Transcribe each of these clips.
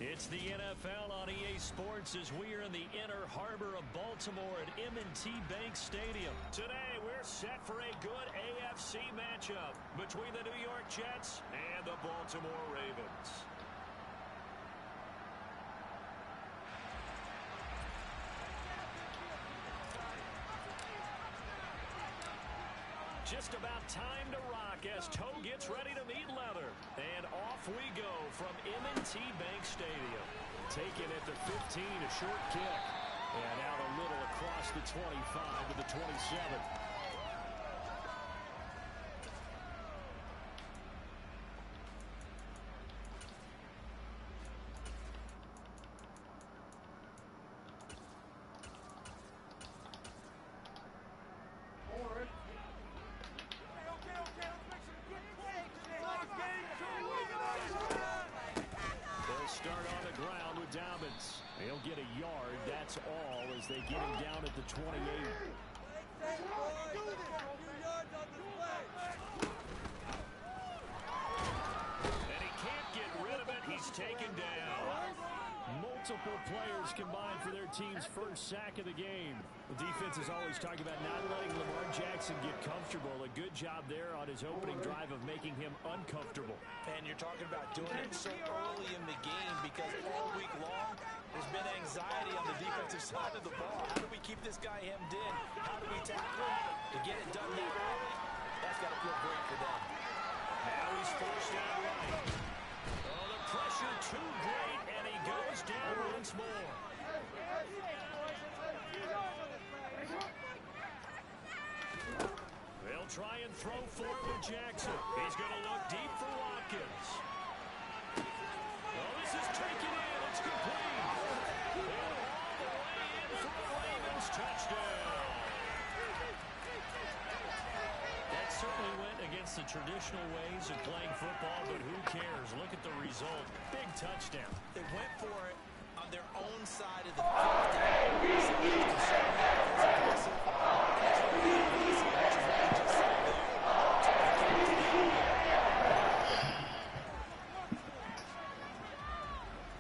It's the NFL on EA Sports as we are in the inner harbor of Baltimore at M&T Bank Stadium. Today, we're set for a good AFC matchup between the New York Jets and the Baltimore Ravens. Just about time to rock as Toe gets ready to meet leather. And off we go from M&T Bank Stadium. Taken at the 15, a short kick. And out a little across the 25 to the 27. They'll get a yard, that's all, as they get him down at the 28. And he can't get rid of it, he's taken down. Multiple players combined for their team's first sack of the game. The defense is always talking about not letting Lamar Jackson get comfortable. A good job there on his opening drive of making him uncomfortable. And you're talking about doing it so early in the game because all week long there's been anxiety on the defensive side of the ball. How do we keep this guy hemmed in? How do we tackle him? To get it done that early, that's got to feel great for them. Now he's forced out right. Oh, the pressure too great, and he goes down once more. They'll try and throw for it with Jackson. He's going to look deep for Watkins. Oh, this is taken in. It's complete. And all the way in for the Ravens touchdown. That certainly went against the traditional ways of playing football, but who cares? Look at the result. Big touchdown. They went for it on their own side of the field.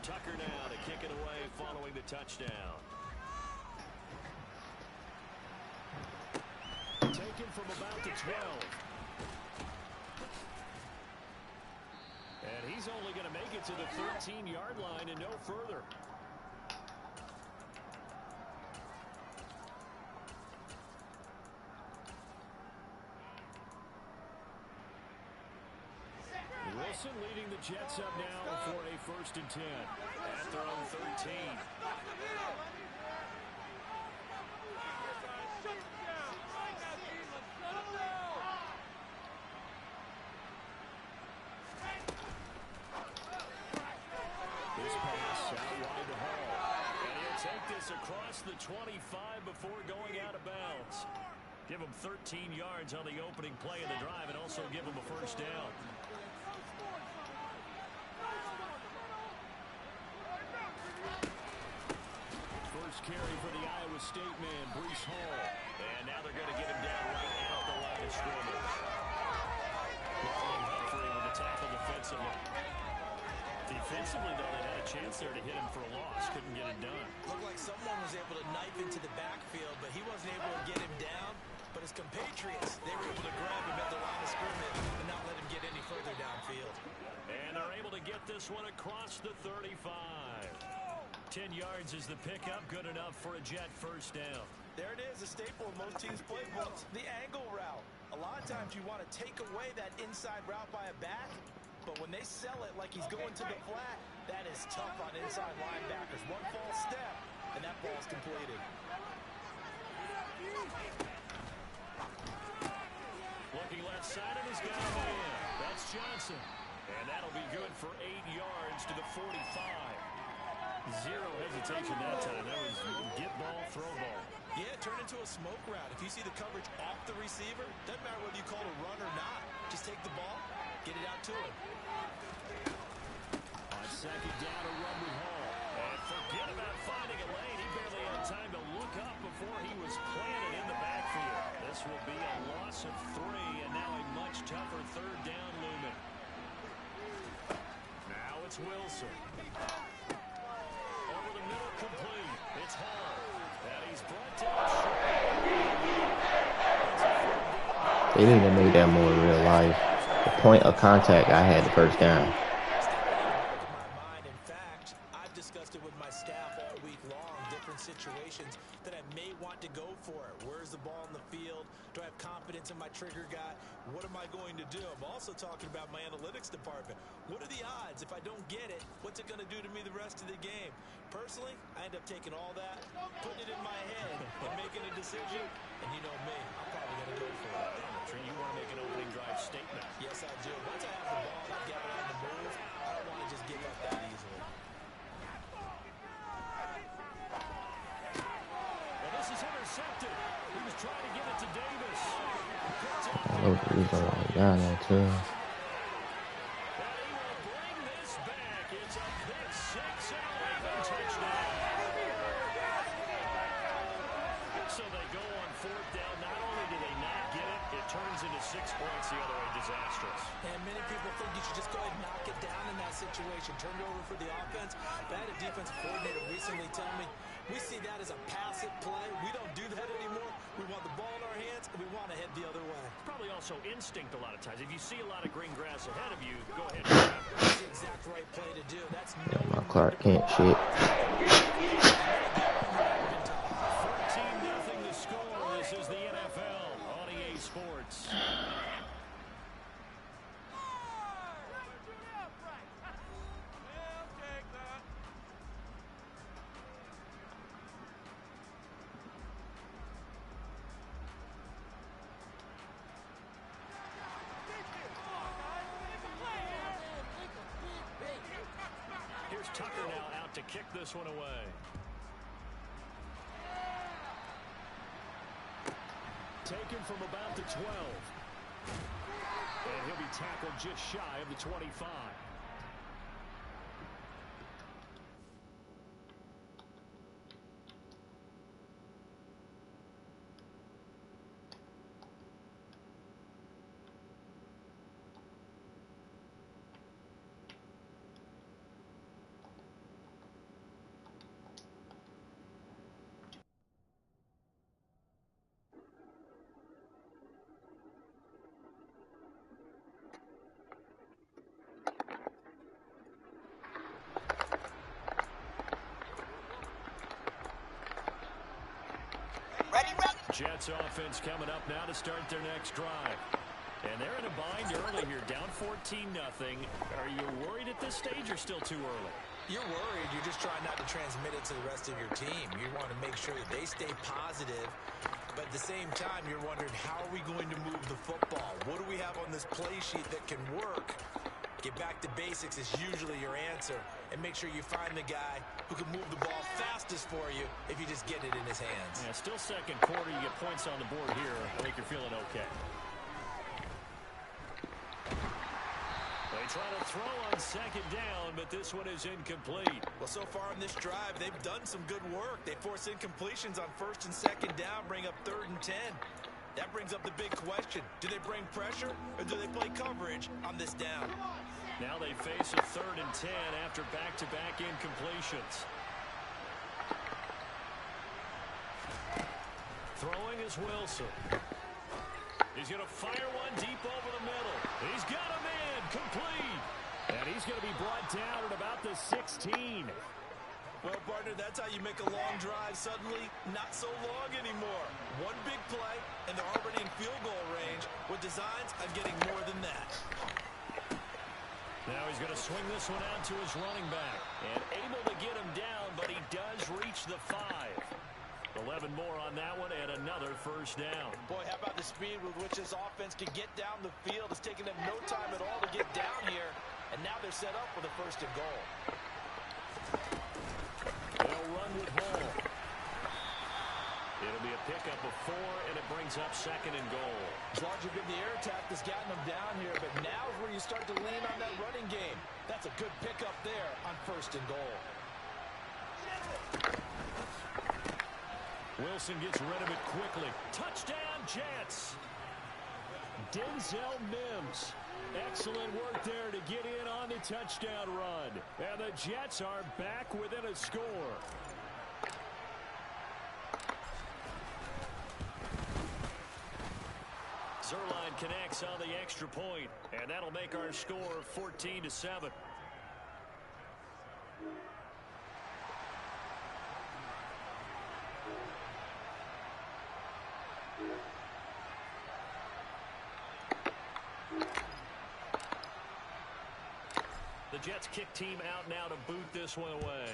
Tucker now to kick it away following the touchdown. Taken from about the 12. And he's only going to make it to the 13-yard line and no further. Wilson leading the Jets up now for a 1st and 10 at their own 13. This pass out wide to Hall. And he'll take this across the 25 before going out of bounds. Give him 13 yards on the opening play of the drive and also give him a 1st down. First carry for the Iowa State man, Breece Hall. And now they're going to get him down right at the line of scrimmage. Marlon Humphrey with the tackle defensively. Defensively, though, they had a chance there to hit him for a loss. Couldn't get it done. Looked like someone was able to knife into the backfield, but he wasn't able to get him down. But his compatriots, they were able to grab him at the line of scrimmage and not let him get any further downfield. And they're able to get this one across the 35. 10 yards is the pickup, good enough for a Jet 1st down. There it is, a staple of most teams' playbooks, the angle route. A lot of times you want to take away that inside route by a back, but when they sell it like he's going to the flat, that is tough on inside linebackers. One false step, and that ball's completed. Looking left side, and he's got a man. That's Johnson. And that'll be good for 8 yards to the 45. Zero hesitation that time. That was get ball, throw ball. Yeah, turn into a smoke route. If you see the coverage off the receiver, doesn't matter whether you call it a run or not. Just take the ball, get it out to him. On 2nd down, a run with Hall. And forget about finding a lane. He barely had time to look up before he was planted in the backfield. This will be a loss of 3, and now a much tougher 3rd down looming. Now it's Wilson. They need to make that more real life. The point of contact, I had the first down. In fact, I've discussed it with my staff all week long, different situations that I may want to go for it. Where's the ball in the field? Do I have confidence in my trigger guy? What am I going to do? I'm also talking about my analytics department. What are the odds? If I don't get it, what's it going to do to me the rest of the game? Personally, I end up taking all that, putting it in my head, and making a decision. And you know me, I'm probably going to go for it. You want to make an opening drive statement. Yes, I do. Once I have the ball and I get it on the move, I don't want to just give up that easily. Well, this is intercepted. He was trying to get it to Davis. I hope he's going to down there, too. So they go on fourth down. Not only do they not get it, it turns into 6 points the other way. Disastrous. And many people think you should just go ahead and knock it down in that situation. Turn it over for the offense. But I had a defensive coordinator recently tell me, we see that as a passive play. We don't do that anymore. We want the ball in our hands, and we want to head the other way. Probably also instinct a lot of times. If you see a lot of green grass ahead of you, go ahead and grab it. That's the exact right play to do. That's no Clark Kent shit. 14-0 the score. This is the NFL on EA Sports. Here's Tucker now out to kick this one away. Taken from about the 12. And he'll be tackled just shy of the 25. Jets offense coming up now to start their next drive. And they're in a bind early here, down 14-0. Are you worried at this stage or still too early? You're worried. You're just trying not to transmit it to the rest of your team. You want to make sure that they stay positive. But at the same time, you're wondering, how are we going to move the football? What do we have on this play sheet that can work? Get back to basics is usually your answer. And make sure you find the guy who can move the ball fastest for you if you just get it in his hands. Yeah, still second quarter. You get points on the board here. I think you're feeling okay. They try to throw on second down, but this one is incomplete. Well, so far in this drive, they've done some good work. They force incompletions on first and second down, bring up 3rd and 10. That brings up the big question. Do they bring pressure or do they play coverage on this down? Now they face a 3rd and 10 after back-to-back incompletions. Throwing is Wilson. He's going to fire one deep over the middle. He's got him in, complete. And he's going to be brought down at about the 16. Well, partner, that's how you make a long drive suddenly not so long anymore. One big play, and they're already in field goal range with designs on getting more than that. Now he's going to swing this one out to his running back. And able to get him down, but he does reach the 5. 11 more on that one, and another first down. Boy, how about the speed with which this offense can get down the field? It's taken them no time at all to get down here, and now they're set up for the 1st and goal. They'll run with Hall. It'll be a pickup of 4, and it brings up 2nd and goal. As large as the air attack that's gotten them down here, but now is where you start to lean on that running game. That's a good pickup there on 1st and goal. Wilson gets rid of it quickly. Touchdown, Jets. Denzel Mims. Excellent work there to get in on the touchdown run. And the Jets are back within a score. Zerline connects on the extra point, and that'll make our score 14-7. The Jets kick team out now to boot this one away.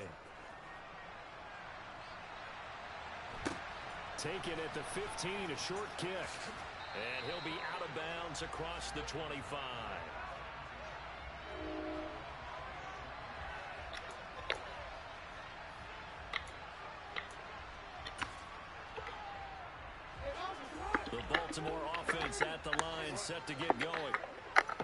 Taken at the 15, a short kick. And he'll be out of bounds across the 25. The Baltimore offense at the line, set to get going.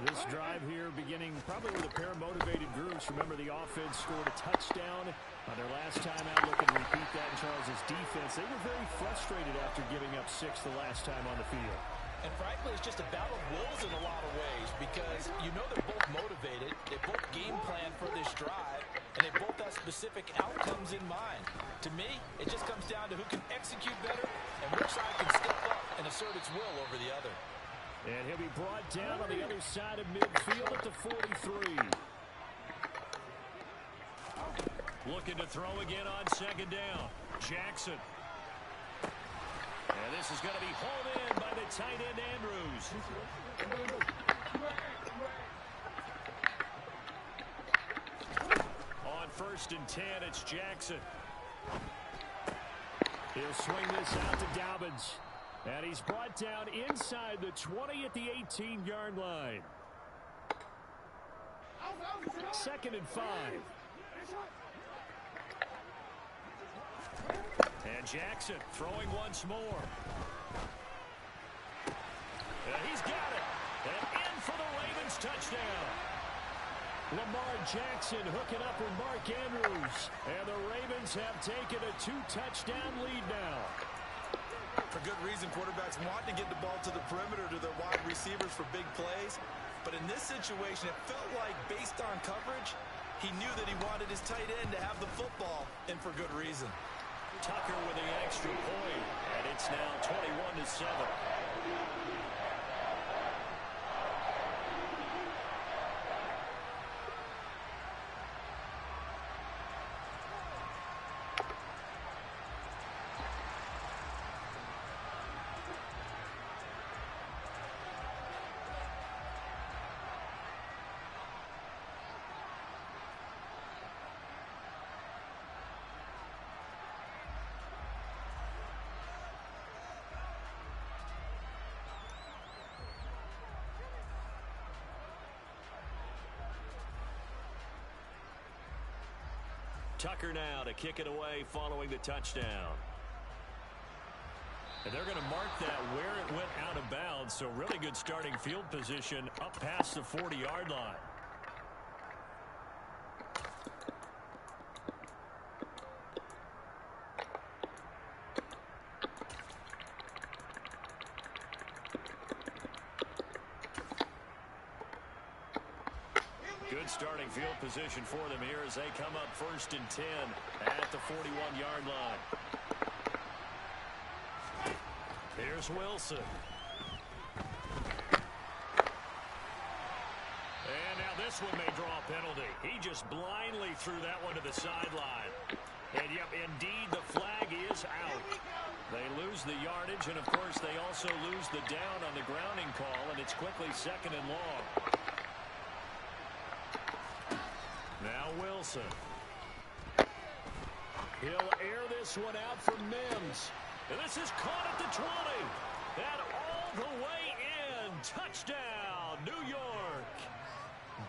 This drive here beginning probably with a pair of motivated groups. Remember, the offense scored a touchdown on their last time out. Looking to repeat that in Charles' defense. They were very frustrated after giving up 6 the last time on the field. And frankly, it's just a battle of wills in a lot of ways because you know they're both motivated. They both game plan for this drive, and they both have specific outcomes in mind. To me, it just comes down to who can execute better and which side can step up and assert its will over the other. And he'll be brought down on the other side of midfield at the 43. Looking to throw again on second down. Jackson. And this is going to be hauled in by the tight end, Andrews. On 1st and 10, it's Jackson. He'll swing this out to Dobbins. And he's brought down inside the 20 at the 18-yard line. 2nd and 5. And Jackson throwing once more. And he's got it. And in for the Ravens touchdown. Lamar Jackson hooking up with Mark Andrews. And the Ravens have taken a 2-touchdown lead now. For good reason, quarterbacks want to get the ball to the perimeter to their wide receivers for big plays. But in this situation, it felt like based on coverage, he knew that he wanted his tight end to have the football, and for good reason. Tucker with the extra point, and it's now 21-7. Tucker now to kick it away following the touchdown. And they're going to mark that where it went out of bounds, so really good starting field position up past the 40-yard line. Starting field position for them here as they come up 1st and 10 at the 41-yard line. Here's Wilson. And now this one may draw a penalty. He just blindly threw that one to the sideline. And yep, indeed, the flag is out. They lose the yardage, and of course they also lose the down on the grounding call, and it's quickly 2nd and long. Now Wilson. He'll air this one out for Mims. And this is caught at the 20. And all the way in. Touchdown, New York.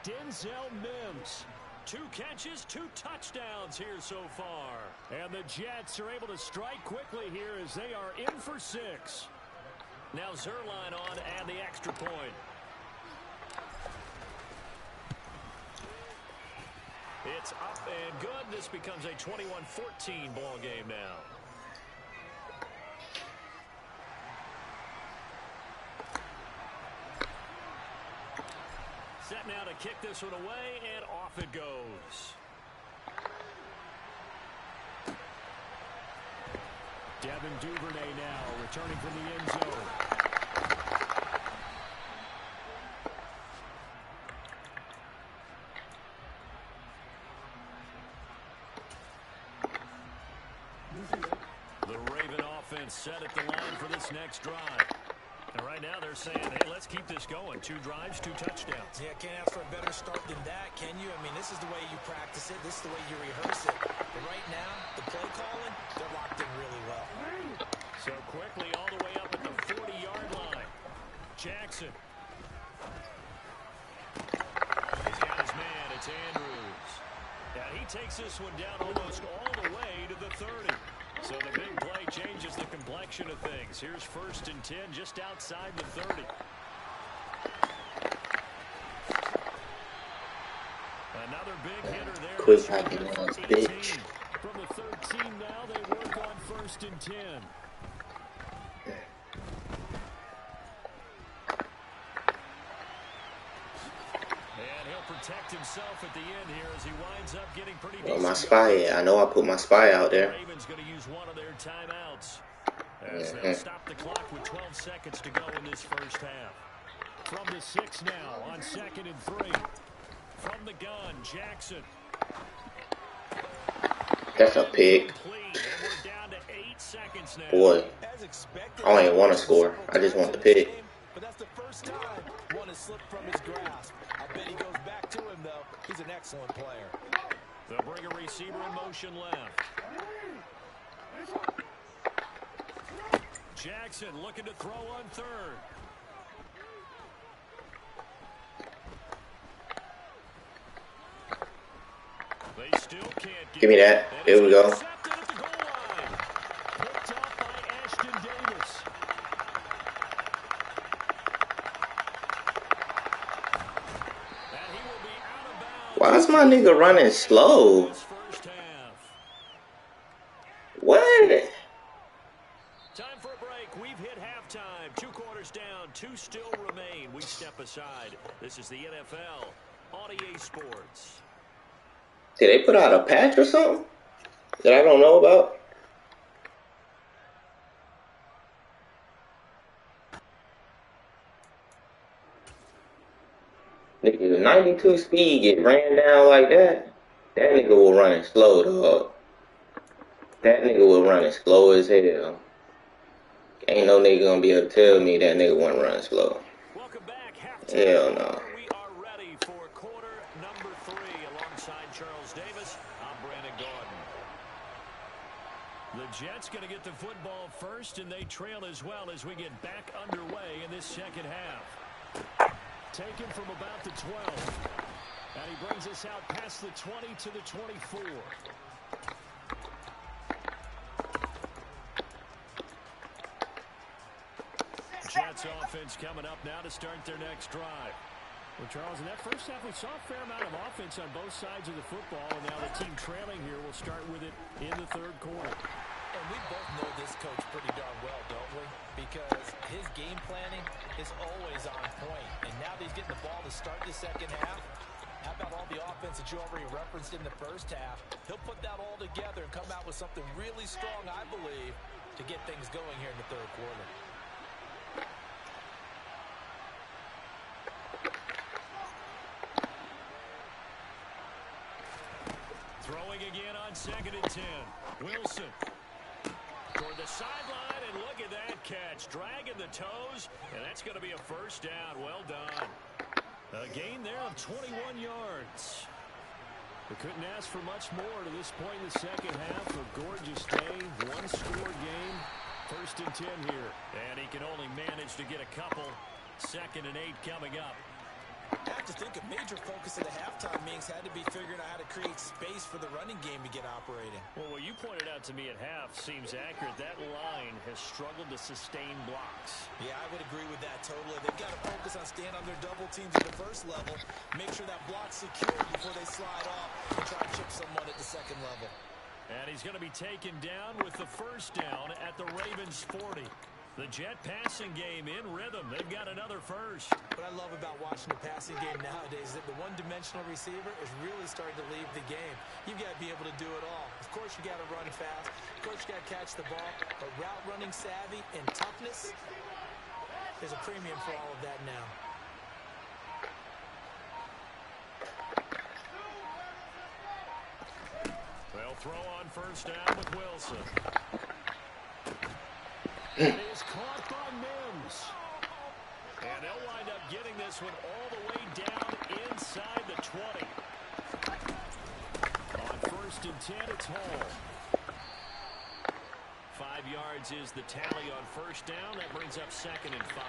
Denzel Mims. 2 catches, 2 touchdowns here so far. And the Jets are able to strike quickly here as they are in for 6. Now Zerline on and the extra point. It's up and good. This becomes a 21-14 ball game now. Set now to kick this one away, and off it goes. Devin Duvernay now returning from the end zone. And set at the line for this next drive. And right now they're saying, hey, let's keep this going. 2 drives, 2 touchdowns. Yeah, can't ask for a better start than that, can you? I mean, this is the way you practice it. This is the way you rehearse it. But right now, the play calling, they're locked in really well. So quickly all the way up at the 40-yard line. Jackson. He's got his man. It's Andrews. And he takes this one down almost all the way to the 30. So the big play changes the complexion of things. Here's 1st and 10 just outside the 30. Another big hitter there. Quick hacking ass bitch. From the 13 now, they work on 1st and 10. And he'll protect himself at the end here as he winds up getting pretty decent. My spy, I know I put my spy out there. Ravens going to use one of their timeouts as they'll stop the clock with 12 seconds to go in this first half. From the 6 now on 2nd and 3. From the gun, Jackson. That's a pig. Boy, I don't even want to score. I just want the pig. But that's the first time one has slipped from his grasp. I bet he goes back to him, though. He's an excellent player. They'll bring a receiver in motion left. Jackson looking to throw on 3rd. They still can't get Give me that. Here we go. Why is my nigga running slow? What? Time for a break. We've hit halftime. 2 quarters down. 2 still remain. We step aside. This is the NFL on EA Sports. Did they put out a patch or something that I don't know about? Nigga, 92 speed get ran down like that. That nigga was running slow, dog. That nigga was running slow as hell. Ain't no nigga gonna be able to tell me that nigga wasn't running slow. Welcome back. Hell no. We are ready for quarter number 3 alongside Charles Davis. I'm Brandon Gordon. The Jets going to get the football first, and they trail as well as we get back underway in this second half. Taken from about the 12. And he brings us out past the 20 to the 24. Jets offense coming up now to start their next drive. Well, Charles, in that first half, we saw a fair amount of offense on both sides of the football, and now the team trailing here will start with it in the 3rd quarter. And we both know this coach pretty darn well, don't we? Because his game planning is always on point. And now that he's getting the ball to start the second half, how about all the offense that you already referenced in the first half? He'll put that all together and come out with something really strong, I believe, to get things going here in the 3rd quarter. Throwing again on 2nd and 10. Wilson toward the sideline, and look at that catch. Dragging the toes, and that's going to be a first down. Well done. A gain there of 21 yards. We couldn't ask for much more to this point in the second half. A gorgeous day, 1-score game. 1st and 10 here. And he can only manage to get a couple. 2nd and 8 coming up. I have to think a major focus of the halftime meetings had to be figuring out how to create space for the running game to get operating. Well, what you pointed out to me at half seems accurate. That line has struggled to sustain blocks. Yeah, I would agree with that totally. They've got to focus on staying on their double teams at the first level, make sure that block's secured before they slide off and try to chip someone at the second level. And he's going to be taken down with the first down at the Ravens 40. The Jet passing game in rhythm. They've got another first. What I love about watching the passing game nowadays is that the one-dimensional receiver is really starting to leave the game. You've got to be able to do it all. Of course, you got to run fast. Of course, you got to catch the ball. But route running savvy and toughness, there's a premium for all of that now. They'll throw on first down with Wilson. It is caught by Mims. And they'll wind up getting this one all the way down inside the 20. On 1st and 10, it's Hall. 5 yards is the tally on 1st down. That brings up 2nd and 5.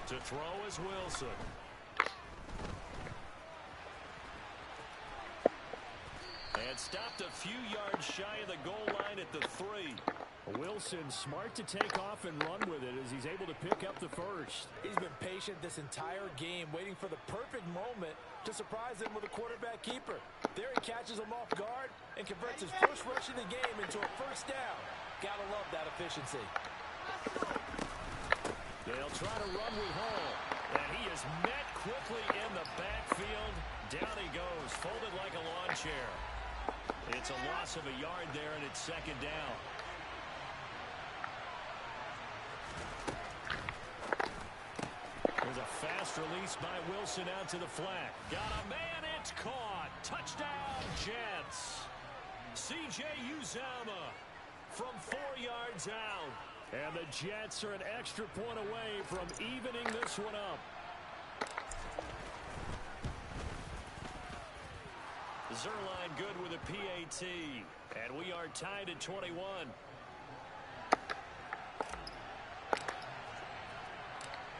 To throw is Wilson. And stopped a few yards shy of the goal line at the 3. Wilson smart to take off and run with it as he's able to pick up the 1st. He's been patient this entire game, waiting for the perfect moment to surprise them with a quarterback keeper. There he catches him off guard and converts his first rush of the game into a 1st down. Gotta love that efficiency. They'll try to run with Hall. And he is met quickly in the backfield. Down he goes, folded like a lawn chair. It's a loss of a yard there, and it's 2nd down. There's a fast release by Wilson out to the flat. Got a man, it's caught. Touchdown, Jets. C.J. Uzomah from 4 yards out. And the Jets are an extra point away from evening this one up. Zerline good with a PAT. And we are tied at 21.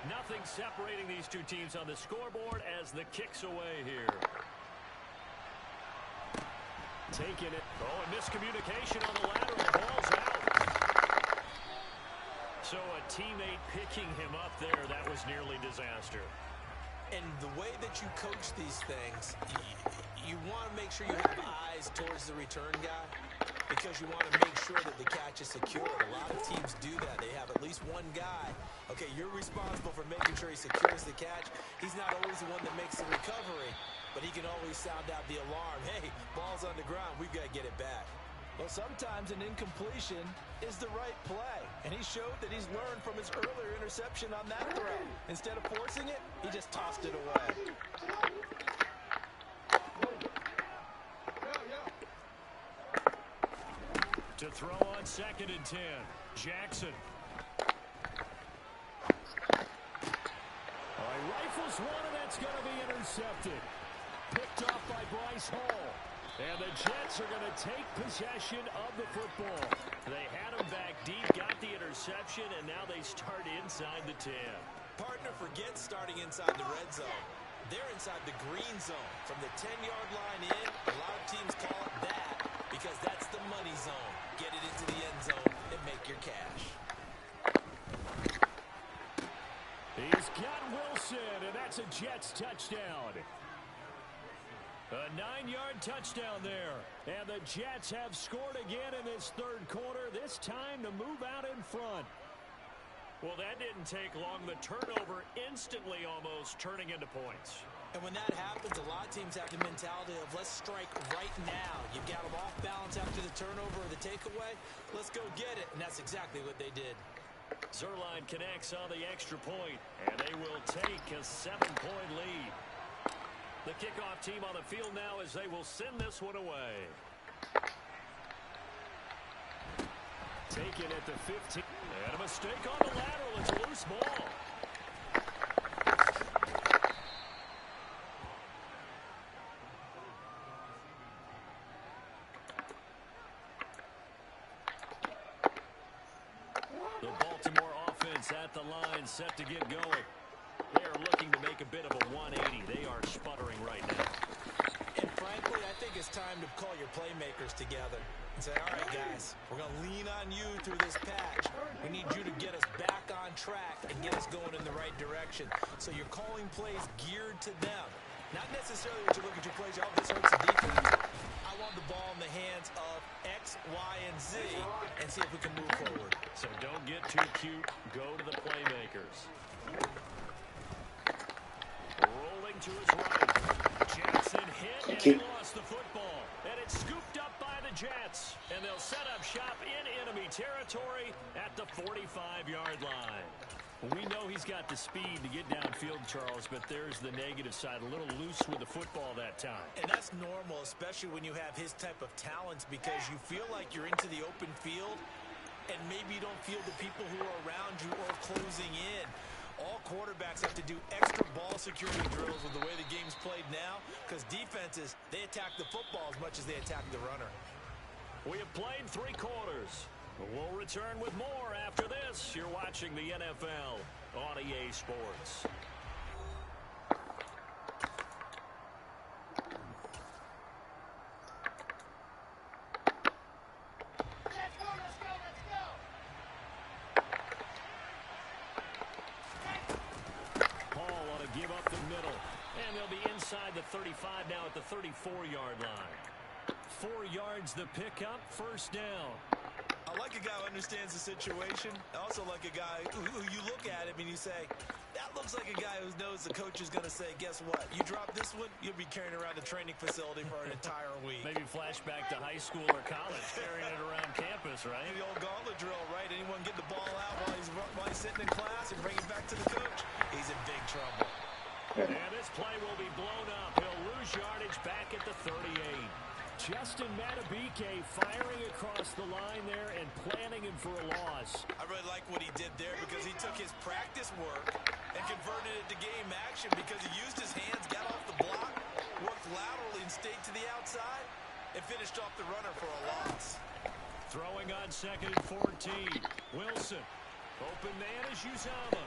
Nothing separating these two teams on the scoreboard as the kick's away here. Taking it. Oh, and miscommunication on the lateral. The ball's out. So a teammate picking him up there, that was nearly disaster. And the way that you coach these things, you want to make sure you have eyes towards the return guy because you want to make sure that the catch is secured. A lot of teams do that. They have at least one guy. Okay, you're responsible for making sure he secures the catch. He's not always the one that makes the recovery, but he can always sound out the alarm. Hey, ball's on the ground. We've got to get it back. Well, sometimes an incompletion is the right play, and he showed that he's learned from his earlier interception on that throw. Instead of forcing it, he just tossed it away. To throw on 2nd and 10, Jackson. All right, rifles one, and that's going to be intercepted. Picked off by Bryce Hall. And the Jets are going to take possession of the football. They had him back deep, got the interception, and now they start inside the 10. Partner forgets starting inside the red zone. They're inside the green zone. From the 10-yard line in, a lot of teams call it that because that's the money zone. Get it into the end zone and make your cash. He's got Wilson, and that's a Jets touchdown. A 9-yard touchdown there. And the Jets have scored again in this 3rd quarter, this time to move out in front. Well, that didn't take long. The turnover instantly almost turning into points. And when that happens, a lot of teams have the mentality of let's strike right now. You've got them off balance after the turnover or the takeaway. Let's go get it. And that's exactly what they did. Zerline connects on the extra point, and they will take a 7-point lead. The kickoff team on the field now as they will send this one away. Taken at the 15. And a mistake on the lateral. It's a loose ball. The Baltimore offense at the line, set to get going. They are looking to make a bit of a 180. They are sputtering right now. And frankly, I think it's time to call your playmakers together and say, all right, guys, we're going to lean on you through this patch. We need you to get us back on track and get us going in the right direction. So you're calling plays geared to them. Not necessarily what you look at your plays, oh, this hurts the defense. I want the ball in the hands of X, Y, and Z and see if we can move forward. So don't get too cute. Go to the playmakers. Rolling to his right. Jackson hit and he lost the football. And it's scooped up by the Jets. And they'll set up shop in enemy territory at the 45-yard line. We know he's got the speed to get downfield, Charles, but there's the negative side. A little loose with the football that time. And that's normal, especially when you have his type of talents, because you feel like you're into the open field and maybe you don't feel the people who are around you or closing in. All quarterbacks have to do extra ball security drills with the way the game's played now, because defenses, they attack the football as much as they attack the runner. We have played 3 quarters. We'll return with more after this. You're watching the NFL on EA Sports. Paul ought to give up the middle. And they'll be inside the 35 now at the 34-yard line. 4 yards the pickup, first down. I like a guy who understands the situation. I also like a guy who you look at him and you say, that looks like a guy who knows the coach is going to say, guess what? You drop this one, you'll be carrying around the training facility for an entire week. Maybe flashback to high school or college, carrying it around campus, right? The old gauntlet drill, right? Anyone get the ball out while he's sitting in class and bring it back to the coach? He's in big trouble. And this play will be blown up. He'll lose yardage back at the 38. Justin Matabike firing across the line there and planning him for a loss. I really like what he did there because he took his practice work and converted it to game action because he used his hands, got off the block, worked laterally and stayed to the outside, and finished off the runner for a loss. Throwing on 2nd and 14. Wilson. Open man is Uzama.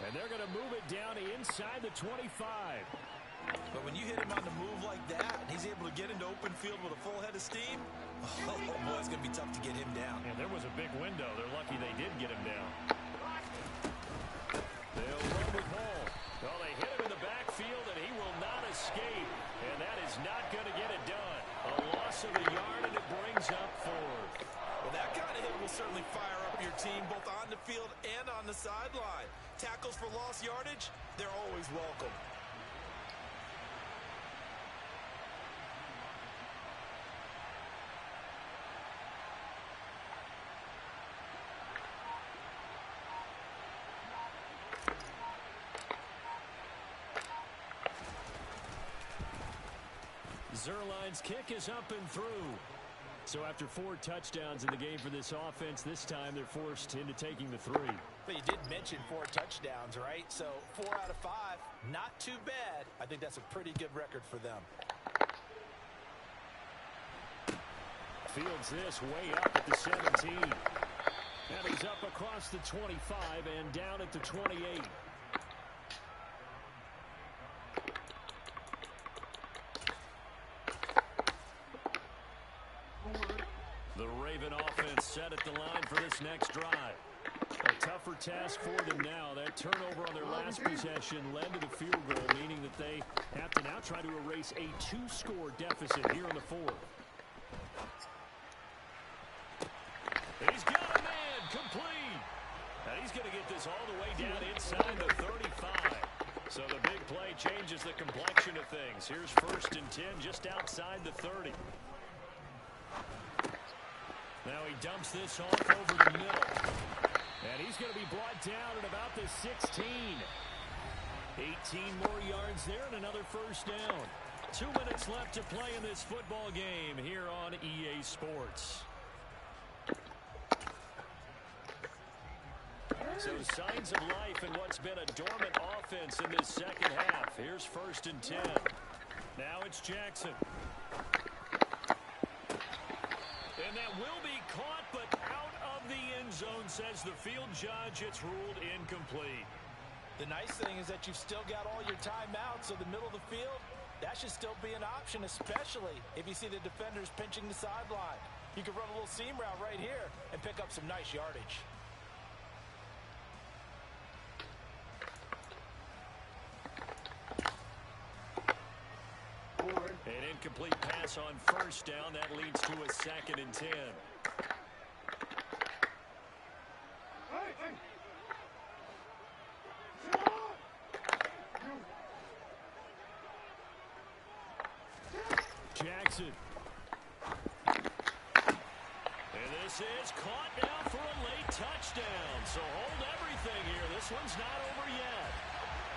And they're going to move it down inside the 25. But when you hit him on the move like that, and he's able to get into open field with a full head of steam, oh boy, it's going to be tough to get him down. And there was a big window. They're lucky they did get him down. They'll run with Hall. Well, they hit him in the backfield, and he will not escape. And that is not going to get it done. A loss of a yard, and it brings up 4th. Well, that kind of hit will certainly fire up your team, both on the field and on the sideline. Tackles for lost yardage, they're always welcome. Zerline's kick is up and through. So after 4 touchdowns in the game for this offense, this time they're forced into taking the 3. But you did mention 4 touchdowns, right? So 4 out of 5, not too bad. I think that's a pretty good record for them. Fields this way up at the 17. And he's up across the 25 and down at the 28. The Raven offense set at the line for this next drive. A tougher task for them now. That turnover on their last possession led to the field goal, meaning that they have to now try to erase a 2-score deficit here in the 4th. He's got a man complete. And he's going to get this all the way down inside the 35. So the big play changes the complexion of things. Here's 1st and 10 just outside the 30. Now he dumps this off over the middle. And he's going to be brought down at about the 16. 18 more yards there and another 1st down. 2 minutes left to play in this football game here on EA Sports. So signs of life in what's been a dormant offense in this second half. Here's 1st and 10. Now it's Jackson. And that will be caught, but out of the end zone, says the field judge. It's ruled incomplete. The nice thing is that you've still got all your timeouts, so the middle of the field, that should still be an option, especially if you see the defenders pinching the sideline. You can run a little seam route right here and pick up some nice yardage. An incomplete pass on 1st down. That leads to a 2nd and 10. Jackson. And This is caught now for a late touchdown. So hold everything here. This one's not over yet.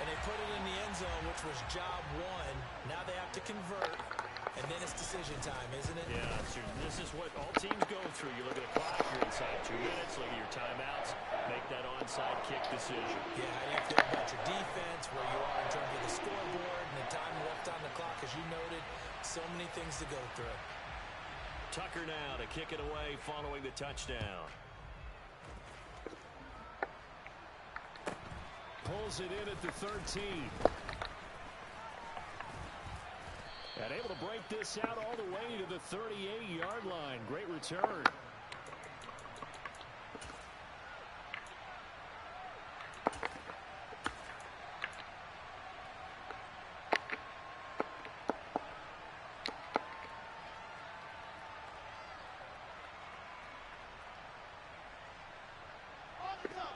And they put it in the end zone, which was job one. Now they have to convert, and then it's decision time, isn't it? Yeah, so this is what all teams go through. You look at the clock, you're inside 2 minutes, look at your timeouts, make that onside kick decision. Yeah, how do you feel about your defense, where you are in terms of the scoreboard, and the time left on the clock, as you noted, so many things to go through. Tucker now to kick it away following the touchdown. Pulls it in at the 13. And able to break this out all the way to the 38-yard line. Great return.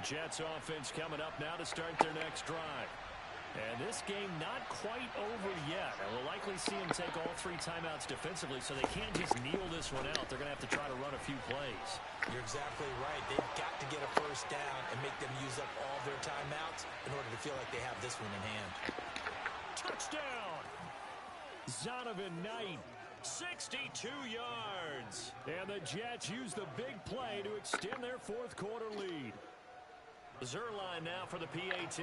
Jets offense coming up now to start their next drive. And this game not quite over yet. And we'll likely see them take all 3 timeouts defensively, so they can't just kneel this one out. They're going to have to try to run a few plays. You're exactly right. They've got to get a first down and make them use up all their timeouts in order to feel like they have this one in hand. Touchdown! Zonovan Knight, 62 yards. And the Jets use the big play to extend their fourth quarter lead. Zerline now for the PAT.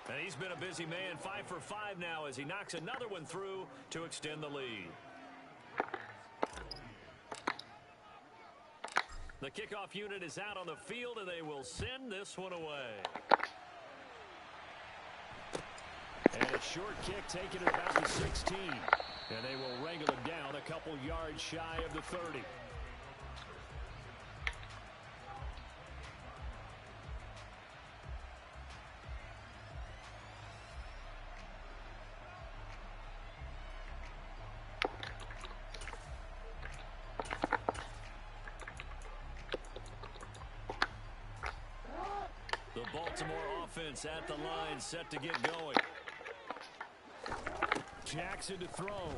And he's been a busy man, 5 for 5 now as he knocks another one through to extend the lead. The kickoff unit is out on the field, and they will send this one away. And a short kick taken at about the 16. And they will wrangle him down a couple yards shy of the 30. The Baltimore offense at the line, set to get going. Jackson to throw.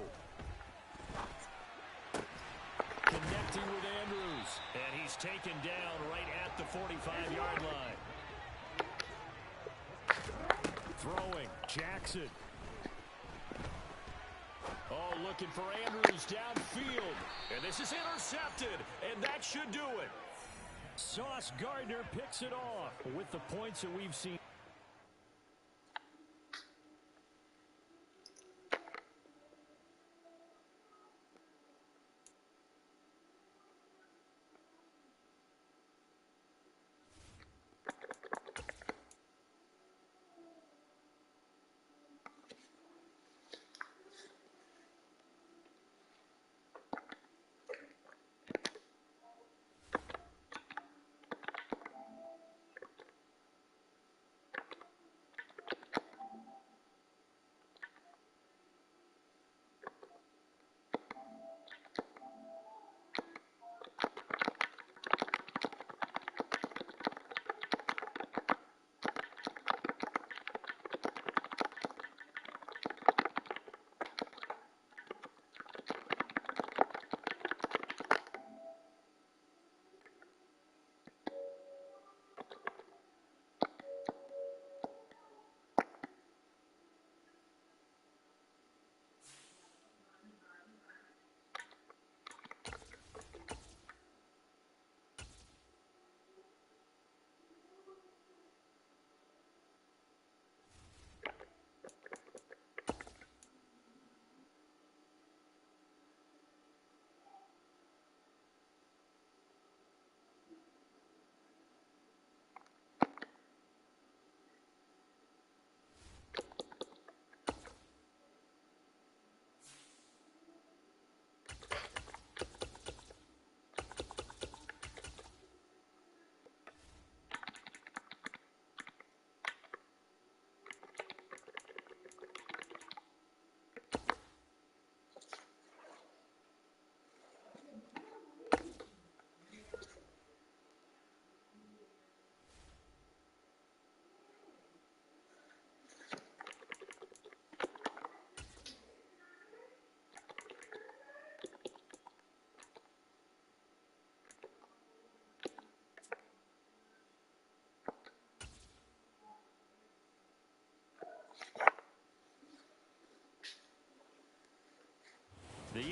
Connecting with Andrews. And he's taken down right at the 45-yard line. Throwing. Jackson. Oh, looking for Andrews downfield. And this is intercepted. And that should do it. Sauce Gardner picks it off with the points that we've seen.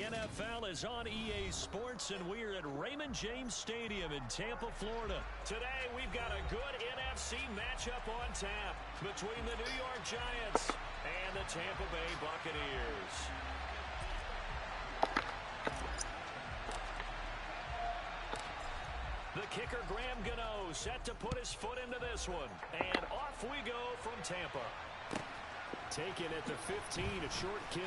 NFL is on EA Sports, and we're at Raymond James Stadium in Tampa, Florida. Today, we've got a good NFC matchup on tap between the New York Giants and the Tampa Bay Buccaneers. The kicker, Graham Gano, set to put his foot into this one. And off we go from Tampa. Taken at the 15, a short kick.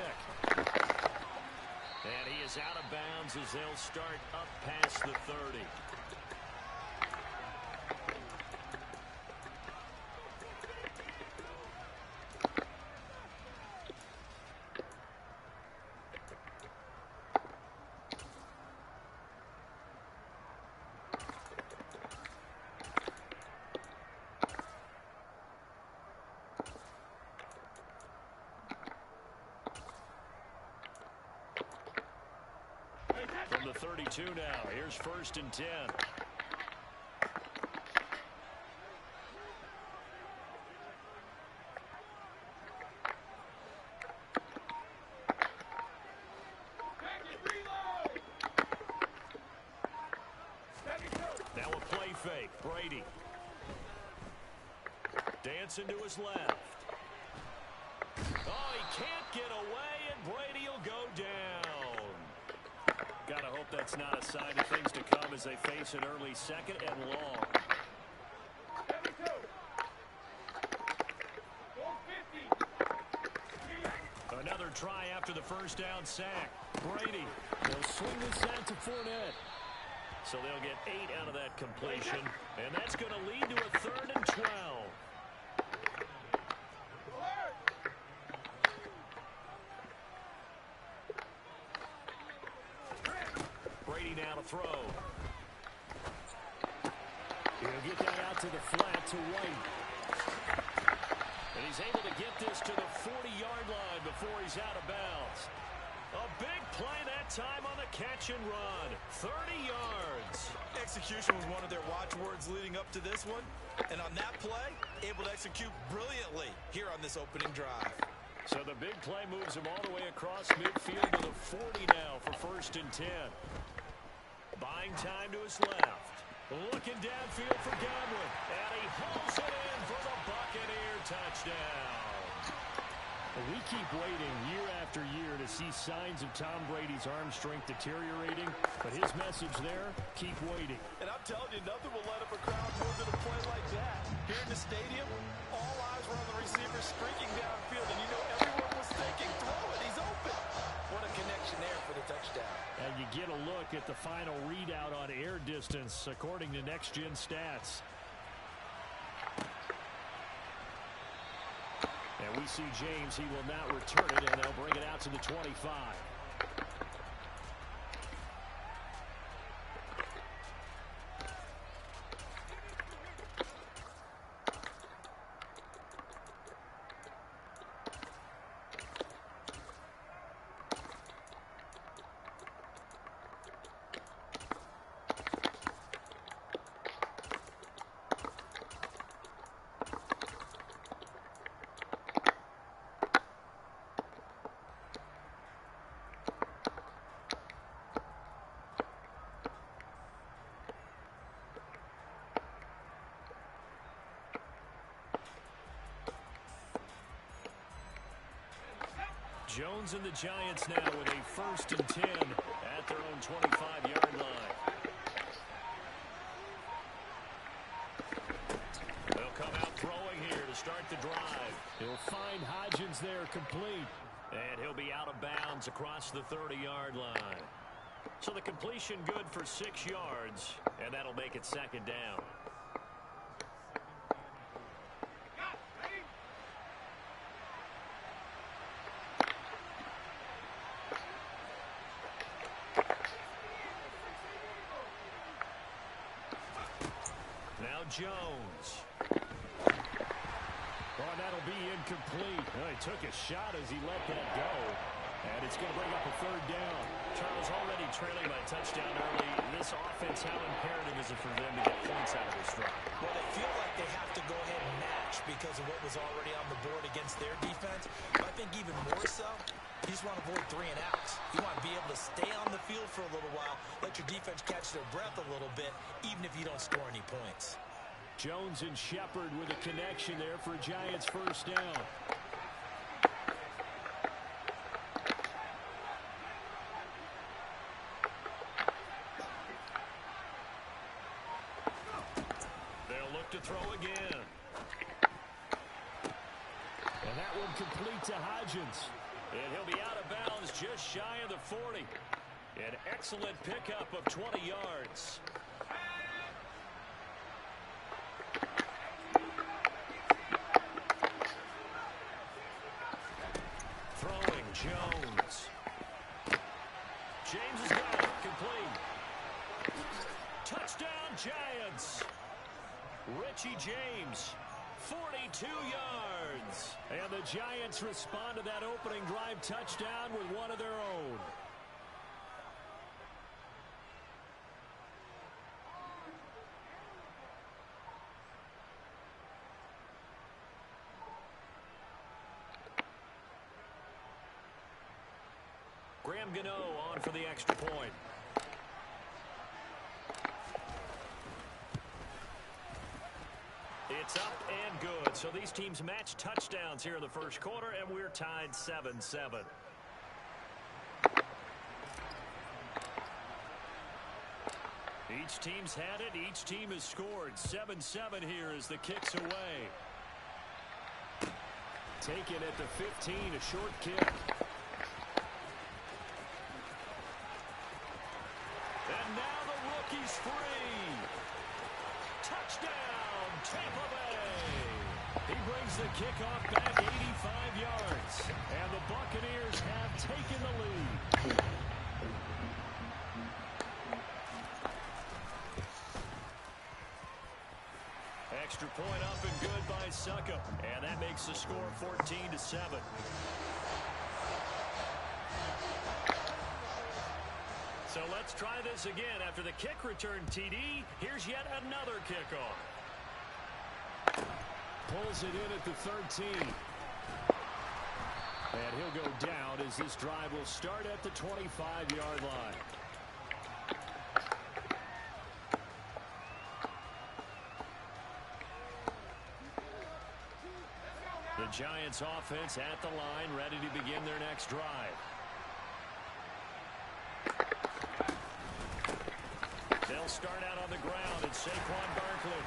And he is out of bounds as they'll start up past the 30. From the 32 now, here's 1st and 10. Now a play fake, Brady. Dancing to his left. Oh, he can't get away, and Brady will go down. Gotta hope that's not a sign of things to come as they face an early 2nd and long. Another try after the 1st down sack. Brady, they'll swing this out to Fournette. So they'll get 8 out of that completion, and that's going to lead to a 3rd and 12. Now to throw. He'll get that out to the flat to White. And he's able to get this to the 40-yard line before he's out of bounds. A big play that time on the catch and run. 30 yards. Execution was one of their watchwords leading up to this one. And on that play, able to execute brilliantly here on this opening drive. So the big play moves him all the way across midfield to the 40 now for 1st and 10. Buying time to his left. Looking downfield for Godwin. And he hauls it in for the Buccaneer touchdown. We keep waiting year after year to see signs of Tom Brady's arm strength deteriorating. But his message there, keep waiting. And I'm telling you, nothing will let up a crowd more than a play like that. Here in the stadium, all eyes were on the receiver streaking downfield. And you know everyone was thinking, throw it, he's open. What a connection there for the touchdown. And you get a look at the final readout on air distance, according to Next Gen Stats. And we see James, he will not return it, and they'll bring it out to the 25. Jones and the Giants now with a 1st and 10 at their own 25-yard line. They'll come out throwing here to start the drive. He'll find Hodgins there complete. And he'll be out of bounds across the 30-yard line. So the completion good for 6 yards, and that'll make it 2nd down. Jones. Oh, that'll be incomplete. He took a shot as he let that go. And it's going to bring up a 3rd down. Charles already trailing by touchdown early. This offense, how imperative is it for them to get points out of this drive? Well, they feel like they have to go ahead and match because of what was already on the board against their defense. But I think even more so, You just want to avoid 3 and outs. You want to be able to stay on the field for a little while, let your defense catch their breath a little bit, even if you don't score any points. Jones and Shepard with a connection there for a Giants first down. They'll look to throw again. And that one complete to Hodgins. And he'll be out of bounds just shy of the 40. An excellent pickup of 20 yards. Throwing Jones. James has got it. Complete. Touchdown Giants. Richie James. 42 yards. And the Giants respond to that opening drive touchdown with one of their own. Graham Gano on for the extra point. It's up and good. So these teams match touchdowns here in the first quarter, and we're tied 7-7. Each team's had it. Each team has scored. 7-7 here as the kick's away. Taken at the 15, a short kick. And now the rookie's free. Touchdown, Tampa Bay. He brings the kickoff back 85 yards. And the Buccaneers have taken the lead. Extra point up and good by Suckup. And that makes the score 14-7. So let's try this again. After the kick return TD, here's yet another kickoff. Pulls it in at the 13. And he'll go down as this drive will start at the 25-yard line. The Giants offense at the line, ready to begin their next drive. They'll start out on the ground, and Saquon Barkley.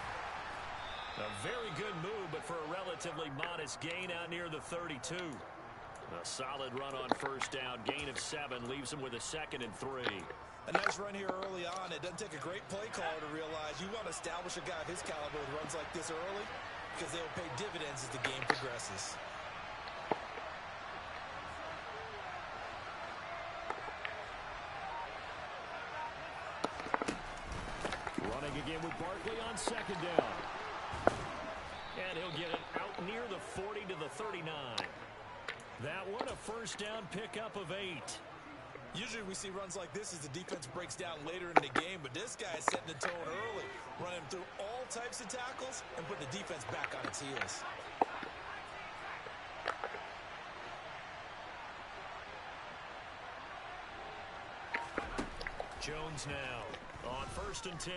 A very good move, but for a relatively modest gain out near the 32. A solid run on first down. Gain of 7 leaves him with a 2nd and 3. A nice run here early on. It doesn't take a great play caller to realize you want to establish a guy of his caliber with runs like this early because they'll pay dividends as the game progresses. Running again with Barkley on 2nd down. And he'll get it out near the 40 to the 39. That one a first down pickup of 8. Usually we see runs like this as the defense breaks down later in the game, but this guy is setting the tone early, running through all types of tackles and putting the defense back on its heels. Jones now on 1st and 10.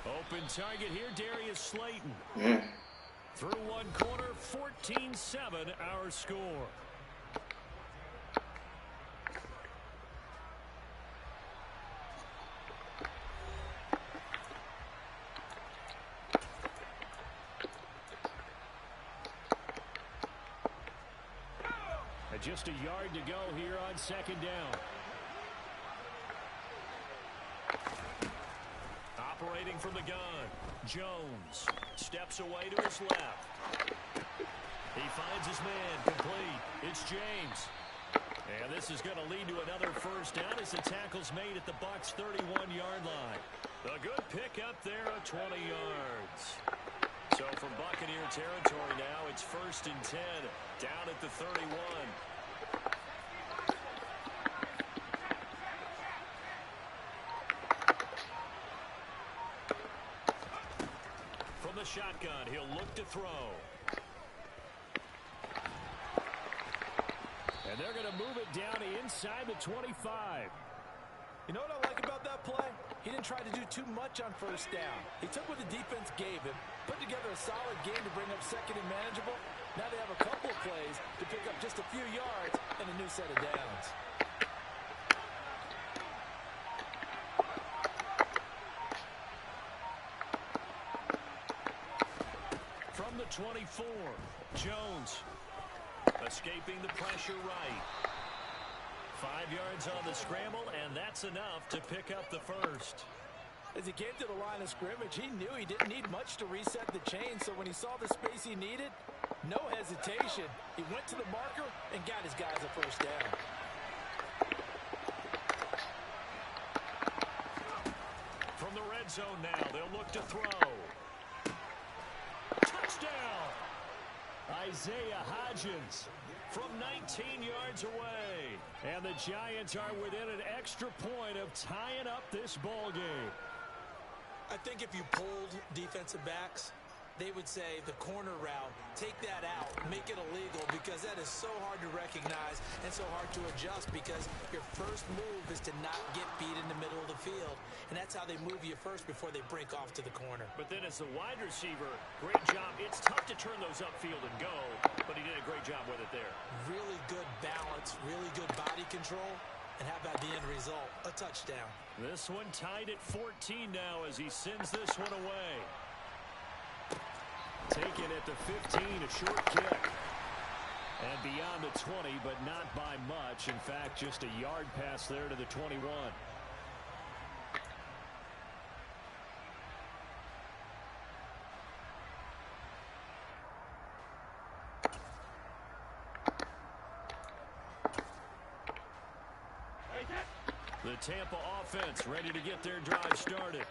Open target here, Darius Slayton. Through one quarter, 14-7 our score. Just a yard to go here on 2nd down. Operating from the gun, Jones steps away to his left. He finds his man, complete. It's James. And this is going to lead to another first down as the tackle's made at the Bucs' 31-yard line. A good pickup there of 20 yards. So from Buccaneer territory now, it's 1st and 10, down at the 31. From the shotgun, he'll look to throw. And they're going to move it down inside the 25. You know what I like about that play? He didn't try to do too much on first down. He took what the defense gave him, put together a solid game to bring up second and manageable. Now they have a couple of plays to pick up just a few yards and a new set of downs. From the 24, Jones escaping the pressure right. 5 yards on the scramble, and that's enough to pick up the first. As he came to the line of scrimmage, he knew he didn't need much to reset the chain, so when he saw the space he needed, no hesitation. He went to the marker and got his guys a first down. From the red zone now, they'll look to throw. Touchdown! Isaiah Hodgins from 19 yards away. And the Giants are within an extra point of tying up this ball game. I think if you pulled defensive backs, they would say the corner route, take that out, make it illegal, because that is so hard to recognize and so hard to adjust, because your first move is to not get beat in the middle of the field. And that's how they move you first before they break off to the corner. But then as the wide receiver, great job. It's tough to turn those upfield and go, but he did a great job with it there. Really good balance, really good body control. And how about the end result? A touchdown. This one tied at 14 now as he sends this one away. Taken at the 15, a short kick. And beyond the 20, but not by much. In fact, just a yard pass there to the 21. The Tampa offense ready to get their drive started.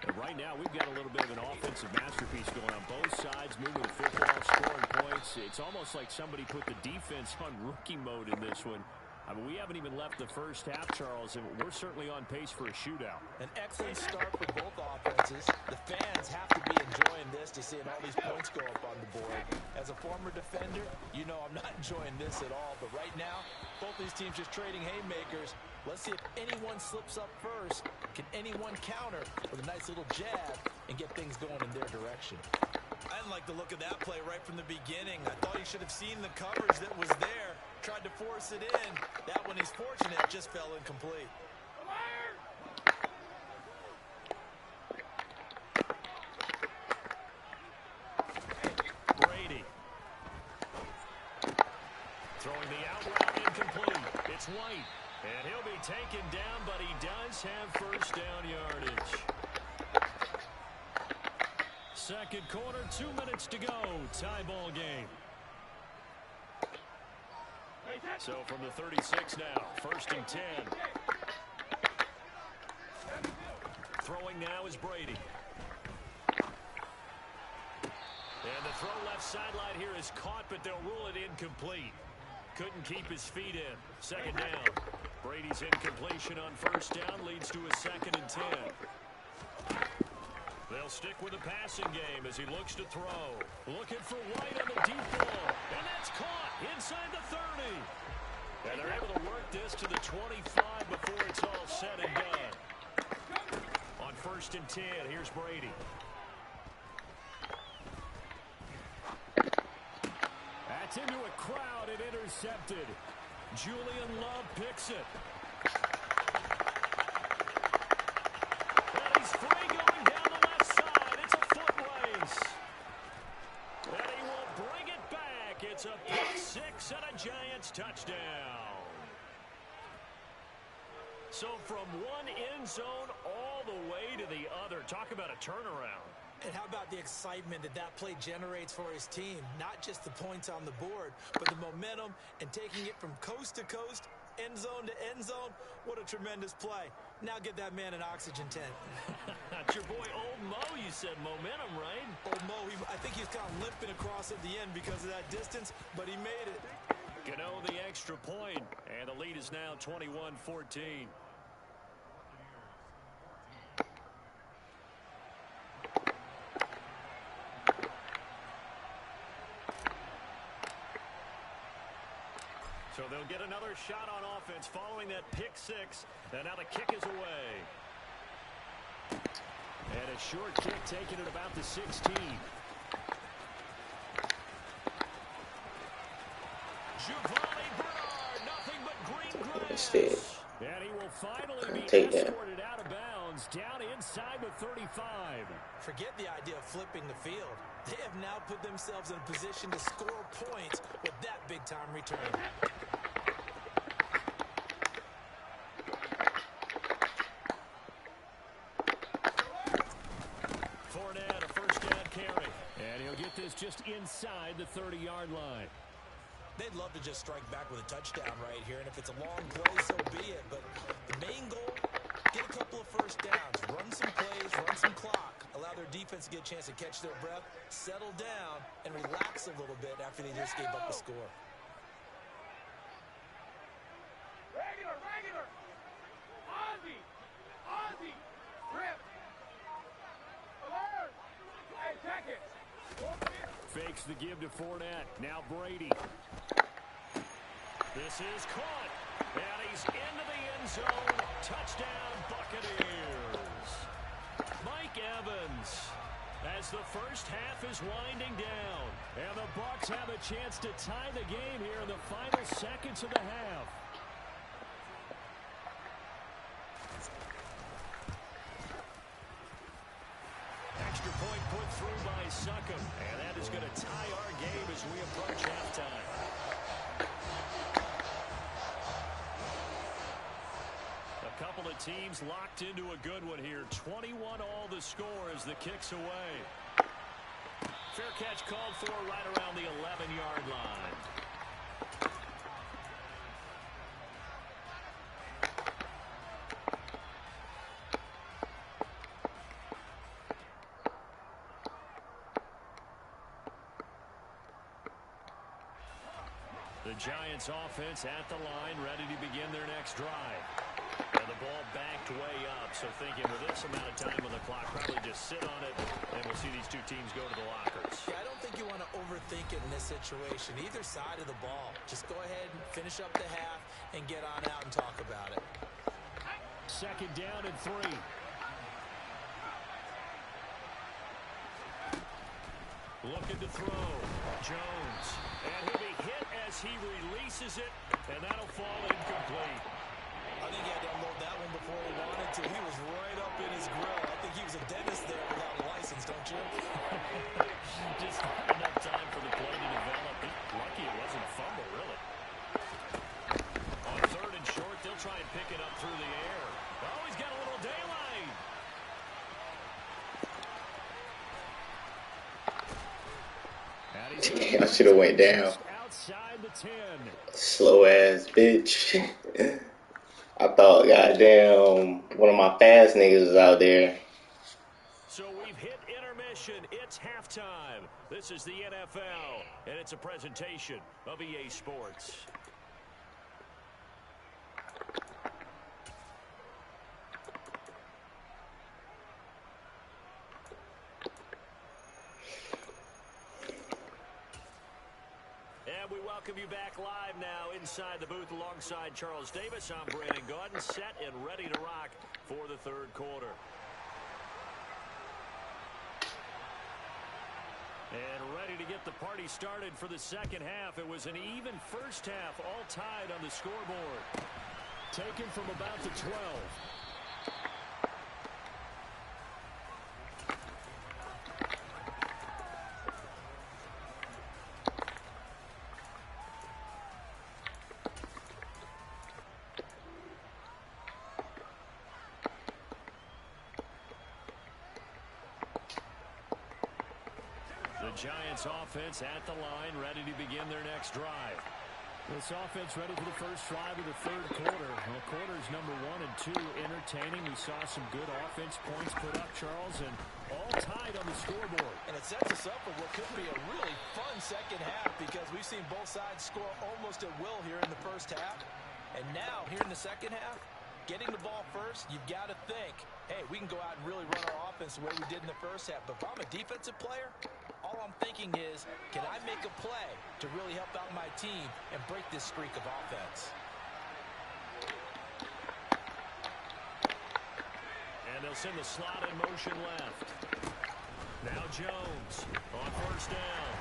And right now, we've got a little bit of an offensive masterpiece going on both sides, moving the football, scoring points. It's almost like somebody put the defense on rookie mode in this one. I mean, we haven't even left the first half, Charles, and we're certainly on pace for a shootout. An excellent start for both offenses. The fans have to be enjoying this to seeing all these points go up on the board. As a former defender, you know I'm not enjoying this at all. But right now, both these teams just trading haymakers. Let's see if anyone slips up first. Can anyone counter with a nice little jab and get things going in their direction? I didn't like the look of that play right from the beginning. I thought he should have seen the coverage that was there. Tried to force it in. That one, he's fortunate, just fell incomplete. Brady. Throwing the out route incomplete. It's White. And he'll be taken down, but he does have first down yardage. Second quarter, 2 minutes to go. Tie ball game. So from the 36 now, first and 10. Throwing now is Brady. And the throw left sideline here is caught, but they'll rule it incomplete. Couldn't keep his feet in. Second down. Brady's incompletion on first down leads to a second and 10. They'll stick with the passing game as he looks to throw. Looking for White on the deep ball. And that's caught inside the 30. And they're able to work this to the 25 before it's all said and done. On first and 10, here's Brady. That's into a crowd and intercepted. Julian Love picks it. And he's free going down the left side. It's a foot race. And he will bring it back. It's a pick six and a Giants touchdown. So from one end zone all the way to the other. Talk about a turnaround. And how about the excitement that that play generates for his team? Not just the points on the board, but the momentum and taking it from coast to coast, end zone to end zone. What a tremendous play. Now get that man an oxygen tent. That's your boy Old Mo, you said momentum, right? Old Mo, I think he's kind of limping across at the end because of that distance, but he made it. Gano the extra point, and the lead is now 21-14. So they'll get another shot on offense following that pick six. And now the kick is away. And a short kick taken at about the 16. Giovanni Bernard, nothing but green grass. Instead, And he will finally be take that. escorted out of bounds down inside the 35. Forget the idea of flipping the field. They have now put themselves in a position to score points with that big-time return. Fournette, a first down carry. And he'll get this just inside the 30-yard line. They'd love to just strike back with a touchdown right here, and if it's a long play, so be it. But the main goal, get a couple of first downs, run some plays, run some clock, allow their defense to get a chance to catch their breath, settle down, and relax a little bit after they just gave up a score. Regular. Ozzy. Rip. Alert. Hey, check it. Fakes the give to Fournette. Now Brady. This is caught. And he's into the end zone. Touchdown, Buccaneers. Mike Evans, as the first half is winding down. And the Bucs have a chance to tie the game here in the final seconds of the half. Extra point put through by Succum. And that is going to tie our game as we approach halftime. A couple of teams locked into a good one here. 21 all the score as the kick's away. Fair catch called for right around the 11-yard line. The Giants offense at the line, ready to begin their next drive. And the ball backed way up, so thinking with this amount of time on the clock, probably just sit on it, and we'll see these two teams go to the lockers. Yeah, I don't think you want to overthink it in this situation. Either side of the ball. Just go ahead and finish up the half and get on out and talk about it. Second down and 3. Looking to throw. Jones. And he'll be hit as he releases it, and that'll fall incomplete. I think he had to unload that one before he wanted to. He was right up in his grill. I think he was a dentist there without a license, don't you? Just not enough time for the play to develop. Lucky it wasn't a fumble, really. On third and short, they'll try and pick it up through the air. Oh, he's got a little daylight. I should have went down. Outside the 10. Slow ass bitch. I thought, goddamn, one of my fast niggas was out there. So we've hit intermission. It's halftime. This is the NFL, and it's a presentation of EA Sports. And we welcome you back live now inside the booth alongside Charles Davis. I'm Brandon Gaudin, set and ready to rock for the third quarter. And ready to get the party started for the second half. It was an even first half, all tied on the scoreboard. Taken from about the 12. Giants offense at the line, ready to begin their next drive. This offense ready for the first drive of the third quarter. Well, quarters number 1 and 2 entertaining. We saw some good offense points put up, Charles, and all tied on the scoreboard. And it sets us up for what could be a really fun second half because we've seen both sides score almost at will here in the first half. And now, here in the second half, getting the ball first, you've got to think, hey, we can go out and really run our offense the way we did in the first half. But if I'm a defensive player, All I'm thinking is, can I make a play to really help out my team and break this streak of offense? And they'll send the slot in motion left. Now Jones on first down.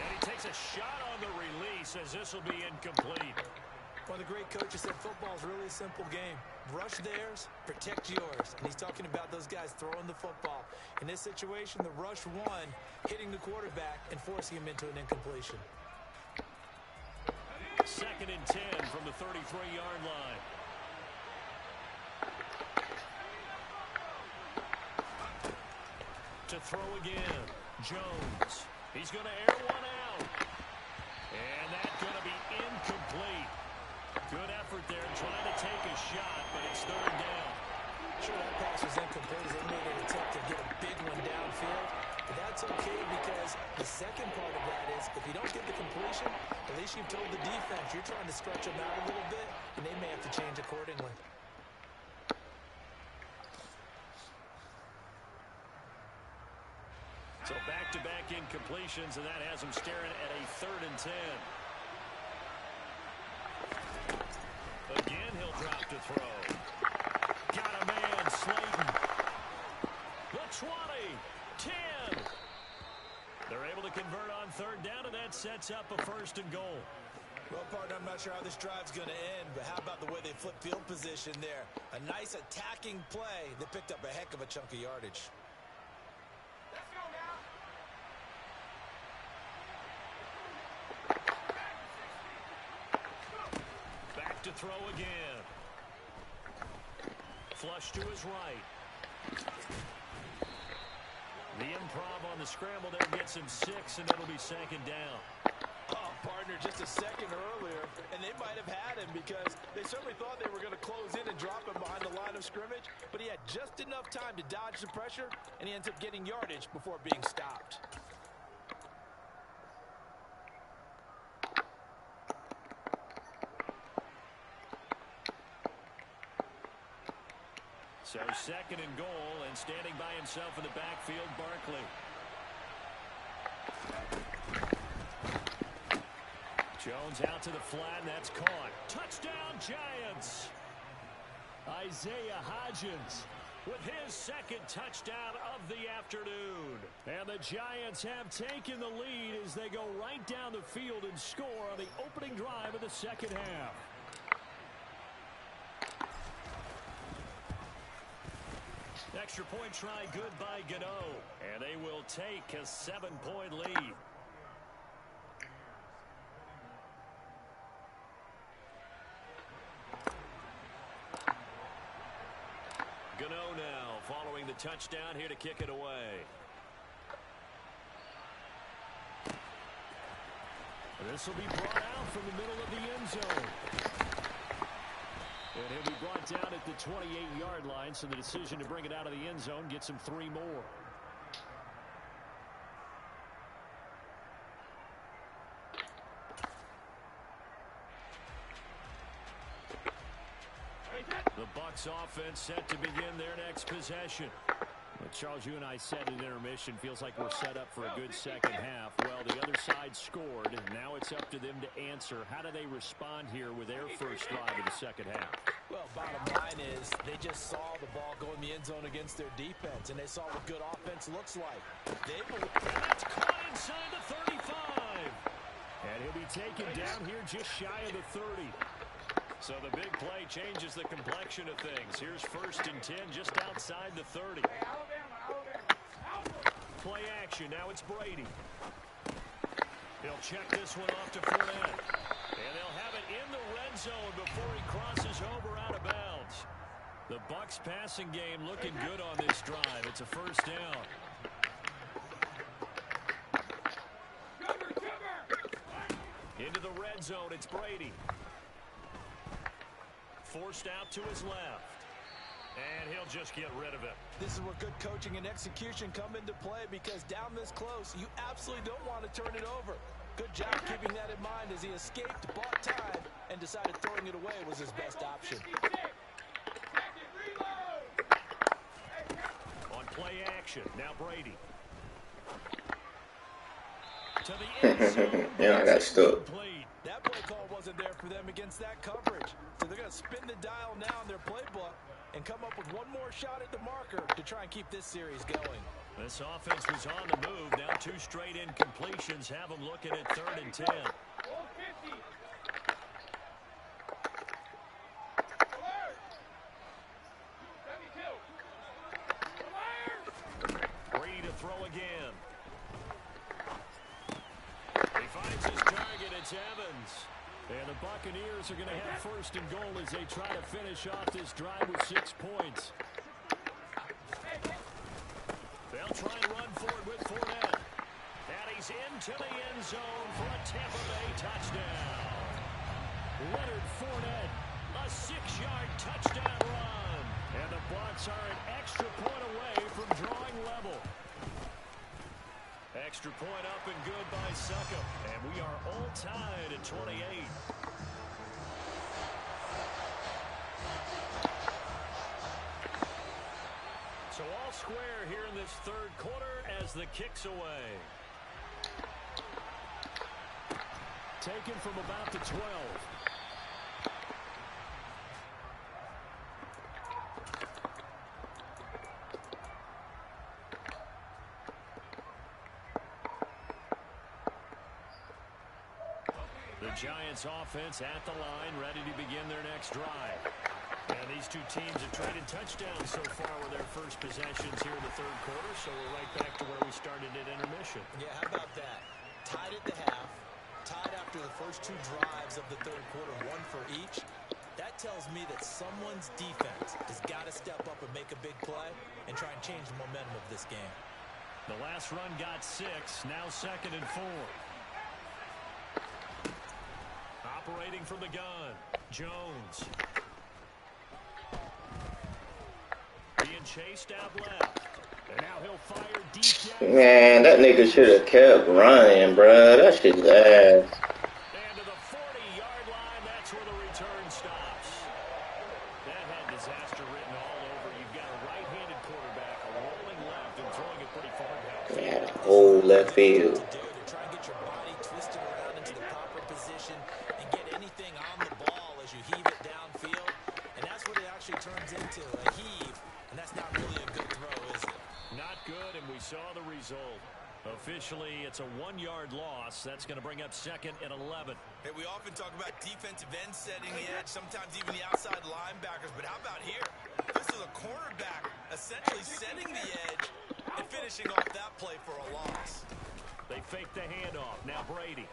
And he takes a shot on the release as this will be incomplete. One of the great coaches said football is really a simple game. Rush theirs, protect yours. And he's talking about those guys throwing the football. In this situation, the rush one, hitting the quarterback and forcing him into an incompletion. 2nd and 10 from the 33-yard line. To throw again, Jones. He's going to air one out. And that's going to be incomplete. Good effort there, trying to take a shot, but it's 3rd down. Sure, that pass was incomplete as they made an attempt to get a big one downfield. But that's okay because the second part of that is if you don't get the completion, at least you've told the defense you're trying to stretch them out a little bit, and they may have to change accordingly. So back-to-back incompletions, and that has them staring at a 3rd and 10. Again, he'll drop to throw. Got a man, Slayton. The 20, 10. They're able to convert on 3rd down, and that sets up a 1st and goal. Well, partner, I'm not sure how this drive's going to end, but how about the way they flip field position there? A nice attacking play that picked up a heck of a chunk of yardage. Let's go now. Back to throw again. Flush to his right. The improv on the scramble there gets him 6, and it'll be 2nd down. Oh, partner, just a second earlier, and they might have had him because they certainly thought they were going to close in and drop him behind the line of scrimmage, but he had just enough time to dodge the pressure, and he ends up getting yardage before being stopped. So 2nd and goal, and standing by himself in the backfield, Barkley. Jones out to the flat, and that's caught. Touchdown, Giants! Isaiah Hodgins with his 2nd touchdown of the afternoon. And the Giants have taken the lead as they go right down the field and score on the opening drive of the 2nd half. Extra point try good by Gano, and they will take a 7-point lead. Gano now following the touchdown here to kick it away. This will be brought out from the middle of the end zone. And he'll be brought down at the 28-yard line, so the decision to bring it out of the end zone gets him 3 more. The Bucs offense set to begin their next possession. Well, Charles, you and I said in intermission, feels like we're set up for a good 2nd half. Well, the other side scored, and now it's up to them to answer. How do they respond here with their first drive of the 2nd half? Well, bottom line is they just saw the ball go in the end zone against their defense, and they saw what good offense looks like. And that's caught inside the 35. And he'll be taken down here just shy of the 30. So the big play changes the complexion of things. Here's 1st and 10 just outside the 30. Play action. Now it's Brady. He'll check this one off to Fournette. And they'll have it in the red zone before he crosses over out of bounds. The Bucs passing game looking good on this drive. It's a 1st down. Into the red zone. It's Brady. Forced out to his left. And he'll just get rid of it. This is where good coaching and execution come into play because down this close, you absolutely don't want to turn it over. Good job keeping that in mind as he escaped, bought time, and decided throwing it away was his best option. On play action, now Brady. To the end zone. Yeah, I got stuck. Complete. That play call wasn't there for them against that coverage. So they're going to spin the dial now in their playbook and come up with one more shot at the marker to try and keep this series going. This offense was on the move. Now 2 straight incompletions have them looking at 3rd and 10. Brady to throw again. He finds his target. It's Evans. And the Buccaneers are going to have 1st and goal as they try to finish off this drive with 6 points. They'll try and run for it with Fournette. And he's into the end zone for a Tampa Bay touchdown. Leonard Fournette, a 6-yard touchdown run. And the Bucs are an extra point away from drawing level. Extra point up and good by Suckup. And we are all tied at 28. So all square here in this 3rd quarter as the kick's away. Taken from about the 12. The Giants offense at the line, ready to begin their next drive. And these 2 teams have traded touchdowns so far with their first possessions here in the 3rd quarter, so we're right back to where we started at intermission. Yeah, how about that? Tied at the half, tied after the first 2 drives of the 3rd quarter, 1 for each. That tells me that someone's defense has got to step up and make a big play and try and change the momentum of this game. The last run got 6, now 2nd and 4. Operating from the gun, Jones. Being chased out left. And now he'll fire deep down. Man, that nigga should have kept running, bruh. That shit's ass. And to the 40-yard line, that's where the return stops. That had disaster written all over. You've got a right-handed quarterback rolling left and throwing it pretty far down. Yeah, the whole left field. To try and get your body twisted around into the proper position and get anything on the ball as you heave it downfield. And that's what it actually turns into, a heave. And that's not really a good throw, is it? Not good, and we saw the result. Officially, it's a 1-yard loss. That's going to bring up 2nd and 11. Hey, we often talk about defensive ends setting the edge, sometimes even the outside linebackers. But how about here? This is a cornerback essentially setting the edge and finishing off that play for a loss. They fake the handoff. Now Brady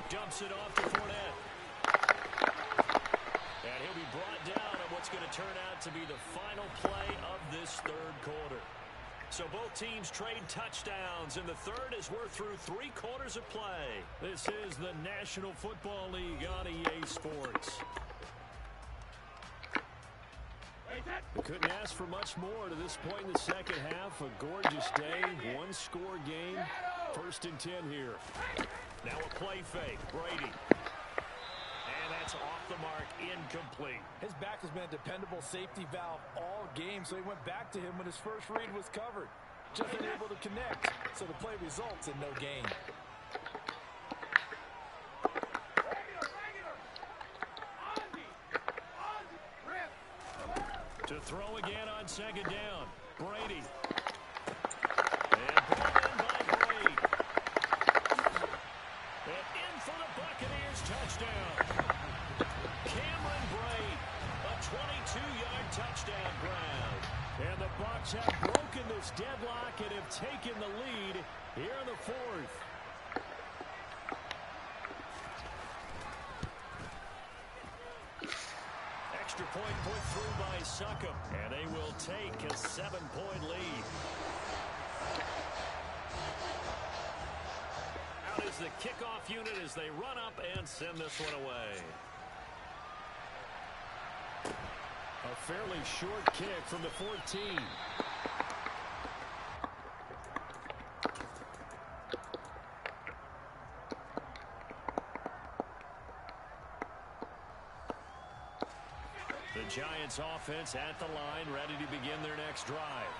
dumps it off to Fournette. And he'll be brought down on what's going to turn out to be the final play of this 3rd quarter. So both teams trade touchdowns in the 3rd as we're through 3 quarters of play. This is the National Football League on EA Sports. We couldn't ask for much more to this point in the 2nd half. A gorgeous day, 1-score game. 1st and 10 here. Now a play fake. Brady. And that's off the mark, incomplete. His back has been a dependable safety valve all game, so he went back to him when his first read was covered. Just unable to connect, so the play results in no gain. To throw again on 2nd down. Brady. And brought in by Brady. And in for the Buccaneers touchdown. Cameron Brate, a 22-yard touchdown grab. And the Bucs have broken this deadlock and have taken the lead here in the 4th. Extra point put through by Suckup, and they will take a 7-point lead. Out is the kickoff unit as they run up and send this one away. A fairly short kick from the 14. The Giants offense at the line, ready to begin their next drive.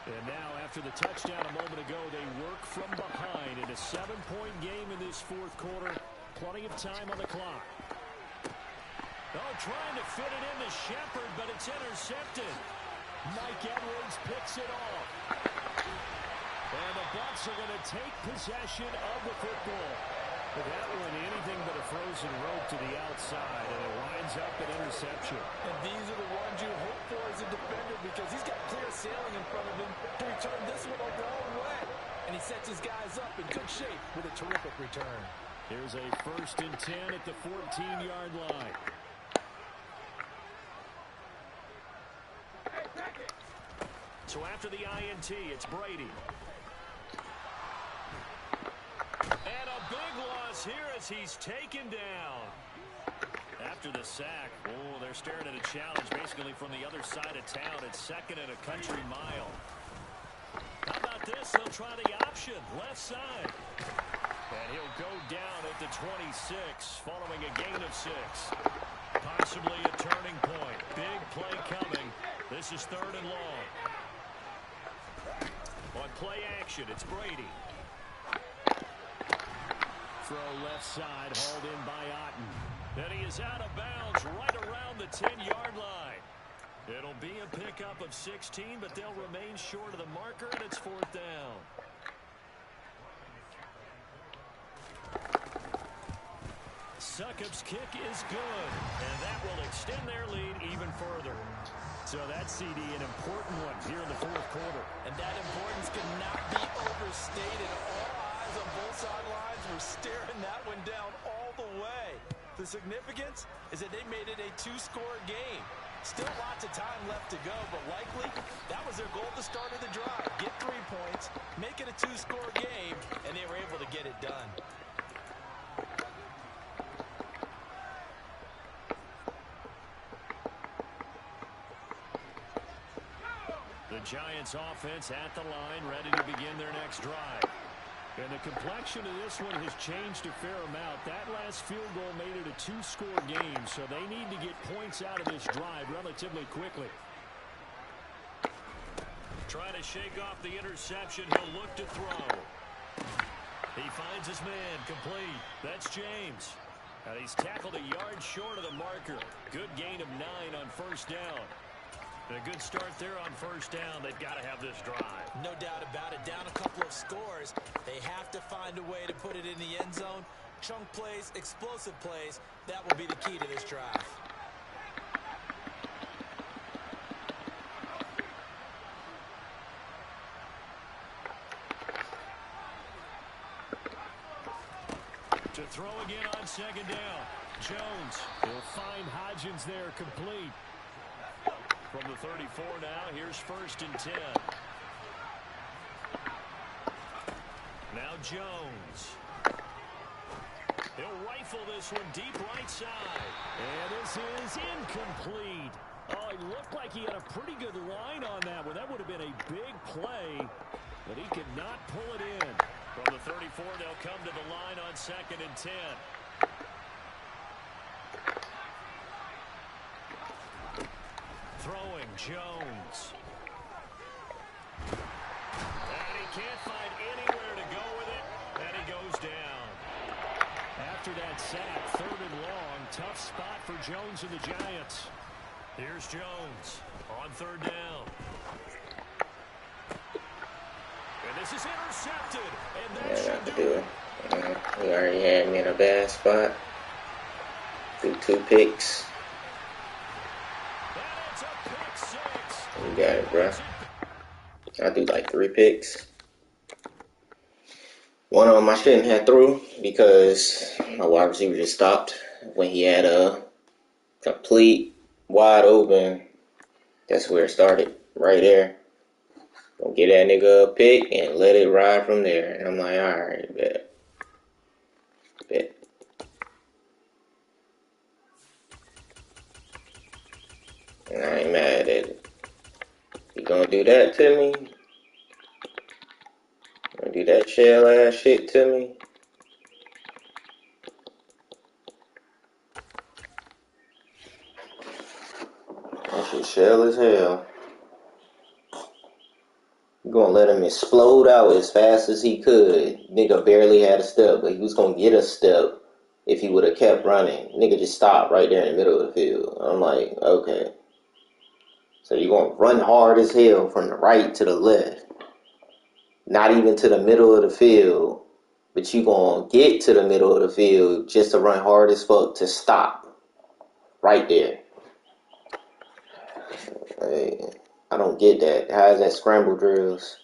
And now, after the touchdown a moment ago, they work from behind in a 7-point game in this fourth quarter. Plenty of time on the clock. Oh, trying to fit it into Shepard, but it's intercepted. Mike Edwards picks it off. And the Bucs are going to take possession of the football. But that one, anything but a frozen rope to the outside, and it winds up an interception. And these are the ones you hope for as a defender, because he's got clear sailing in front of him to return this one a long way. And he sets his guys up in good shape with a terrific return. Here's a 1st and 10 at the 14-yard line. So after the INT, it's Brady. And a big loss here as he's taken down. After the sack, oh, they're staring at a challenge basically from the other side of town. It's 2nd and a country mile. How about this? He'll try the option, left side. And he'll go down at the 26, following a gain of 6. Possibly a turning point. Big play coming. This is 3rd and long. On play action, it's Brady. Throw left side, hauled in by Otten. And he is out of bounds right around the 10-yard line. It'll be a pickup of 16, but they'll remain short of the marker, and it's 4th down. Succop's kick is good, and that will extend their lead even further. So that CD, an important one here in the fourth quarter. And that importance cannot be overstated. All eyes on both sidelines were staring that one down all the way. The significance is that they made it a 2-score game. Still lots of time left to go, but likely that was their goal at the start of the drive. Get 3 points, make it a 2-score game, and they were able to get it done. The Giants offense at the line, ready to begin their next drive. And the complexion of this one has changed a fair amount. That last field goal made it a 2-score game, so they need to get points out of this drive relatively quickly. Trying to shake off the interception. He'll look to throw. He finds his man, complete. That's James. And he's tackled a yard short of the marker. Good gain of 9 on 1st down. A good start there on 1st down. They've got to have this drive. No doubt about it. Down a couple of scores. They have to find a way to put it in the end zone. Chunk plays, explosive plays. That will be the key to this drive. To throw again on 2nd down. Jones will find Hodgins there, complete. From the 34 now, here's 1st and 10. Now Jones. He'll rifle this one deep right side. And this is incomplete. Oh, it looked like he had a pretty good line on that one. That would have been a big play, but he could not pull it in. From the 34, they'll come to the line on 2nd and 10. Throwing Jones. And he can't find anywhere to go with it, and he goes down. After that sack, 3rd and long, tough spot for Jones and the Giants. Here's Jones on 3rd down. And this is intercepted, and that should do it. He already had me in a bad spot. Threw 2 picks. You got it, bro. I do like 3 picks. One of them I shouldn't have threw because my wide receiver just stopped when he had a complete wide open. That's where it started, right there. Gonna get that nigga a pick and let it ride from there. And I'm like, alright, bet. And I ain't mad at it. You gonna do that to me? Gonna do that shell ass shit to me? That shit shell as hell. You gonna let him explode out as fast as he could. Nigga barely had a step, but he was gonna get a step if he would have kept running. Nigga just stopped right there in the middle of the field. I'm like, okay. So you're gonna run hard as hell from the right to the left. Not even to the middle of the field. But you gonna get to the middle of the field just to run hard as fuck to stop. Right there. Hey, I don't get that. How is that scramble drills?